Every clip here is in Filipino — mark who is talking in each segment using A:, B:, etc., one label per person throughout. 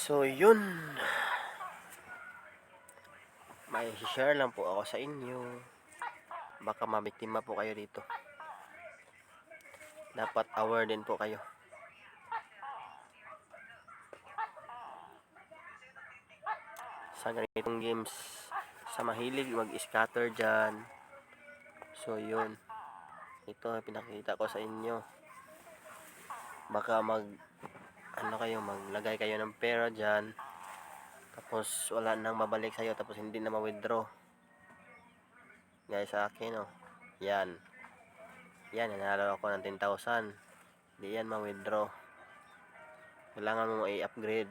A: So yun, may share lang po ako sa inyo. Baka mabiktima po kayo dito. Dapat aware din po kayo. Sa ganitong games, sa mahilig mag-scatter dyan. So yun, ito pinakita ko sa inyo. Baka maglagay kayo ng pera dyan. Tapos wala nang mabalik sa'yo, tapos hindi na ma-withdraw. Guys, sa akin yan, nanalo ako ng 10,000. Hindi yan ma-withdraw. Kailangan mo i-upgrade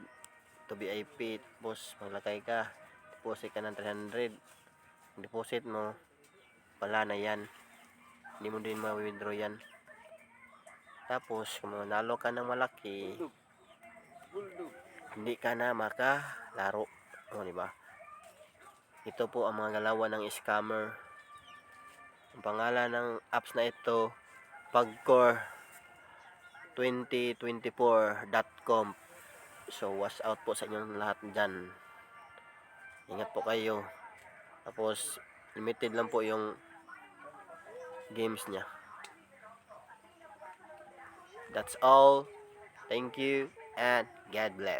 A: to VIP. Tapos maglagay ka, deposit ka ng 300. Deposit mo, wala na yan, hindi mo din ma-withdraw yan. Tapos kung manalo ka ng malaki, hindi ka na makalaro. Diba? Ito po ang mga galawan ng scammer. Ang pangalan ng apps na ito, pagcore2024.com. So watch out po sa inyong lahat dyan. Ingat po kayo. Tapos limited lang po yung games nya. That's all. Thank you and God bless.